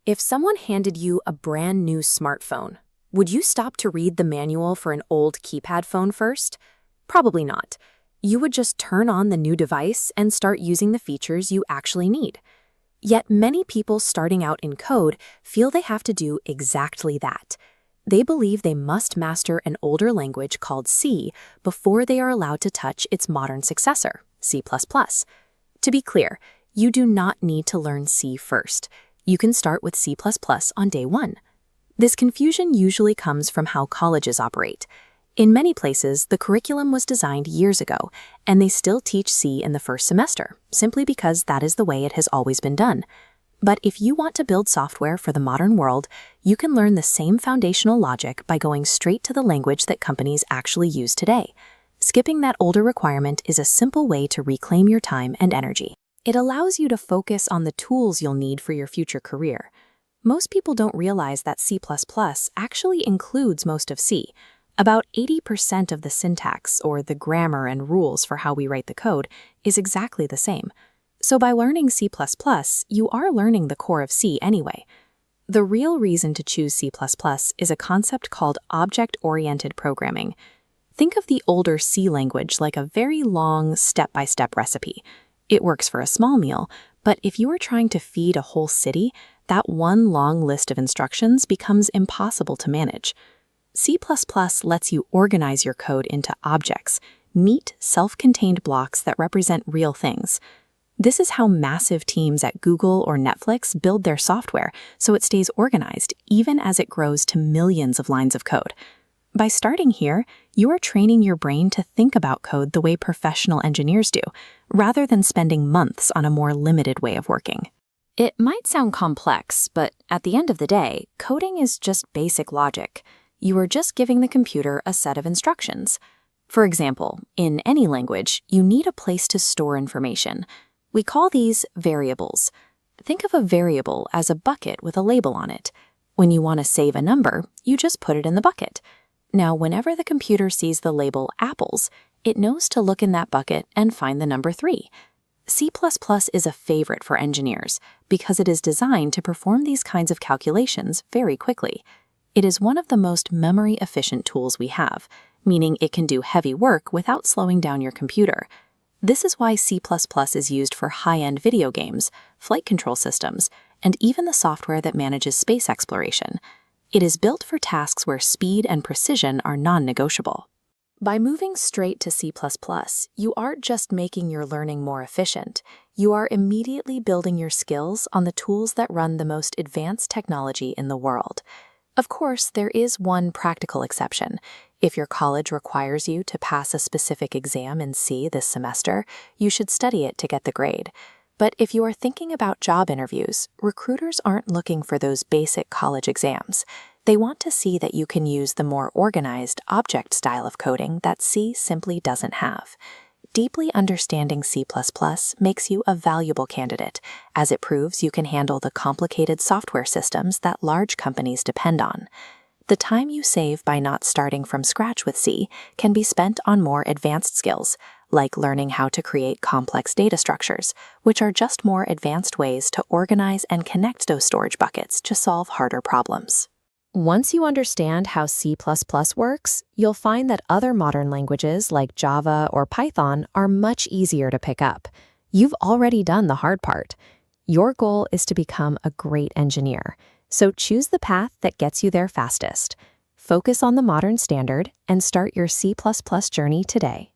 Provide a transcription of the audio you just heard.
If someone handed you a brand new smartphone, would you stop to read the manual for an old keypad phone first? Probably not. You would just turn on the new device and start using the features you actually need. Yet many people starting out in code feel they have to do exactly that. They believe they must master an older language called C before they are allowed to touch its modern successor, C++. To be clear, you do not need to learn C first. You can start with C++ on day one. This confusion usually comes from how colleges operate. In many places, the curriculum was designed years ago, and they still teach C in the first semester, simply because that is the way it has always been done. But if you want to build software for the modern world, you can learn the same foundational logic by going straight to the language that companies actually use today. Skipping that older requirement is a simple way to reclaim your time and energy. It allows you to focus on the tools you'll need for your future career. Most people don't realize that C++ actually includes most of C. About 80% of the syntax, or the grammar and rules for how we write the code, is exactly the same. So by learning C++, you are learning the core of C anyway. The real reason to choose C++ is a concept called object-oriented programming. Think of the older C language like a very long, step-by-step recipe. It works for a small meal, but if you are trying to feed a whole city, that one long list of instructions becomes impossible to manage. C++ lets you organize your code into objects, neat, self-contained blocks that represent real things. This is how massive teams at Google or Netflix build their software, so it stays organized even as it grows to millions of lines of code. By starting here, you are training your brain to think about code the way professional engineers do, rather than spending months on a more limited way of working. It might sound complex, but at the end of the day, coding is just basic logic. You are just giving the computer a set of instructions. For example, in any language, you need a place to store information. We call these variables. Think of a variable as a bucket with a label on it. When you want to save a number, you just put it in the bucket. Now, whenever the computer sees the label apples, it knows to look in that bucket and find the number 3. C++ is a favorite for engineers because it is designed to perform these kinds of calculations very quickly. It is one of the most memory-efficient tools we have, meaning it can do heavy work without slowing down your computer. This is why C++ is used for high-end video games, flight control systems, and even the software that manages space exploration. It is built for tasks where speed and precision are non-negotiable. By moving straight to C++, you aren't just making your learning more efficient. You are immediately building your skills on the tools that run the most advanced technology in the world. Of course, there is one practical exception. If your college requires you to pass a specific exam in C this semester, you should study it to get the grade. But if you are thinking about job interviews, recruiters aren't looking for those basic college exams. They want to see that you can use the more organized object style of coding that C simply doesn't have. Deeply understanding C++ makes you a valuable candidate, as it proves you can handle the complicated software systems that large companies depend on. The time you save by not starting from scratch with C can be spent on more advanced skills, like learning how to create complex data structures, which are just more advanced ways to organize and connect those storage buckets to solve harder problems. Once you understand how C++ works, you'll find that other modern languages like Java or Python are much easier to pick up. You've already done the hard part. Your goal is to become a great engineer, so choose the path that gets you there fastest. Focus on the modern standard and start your C++ journey today.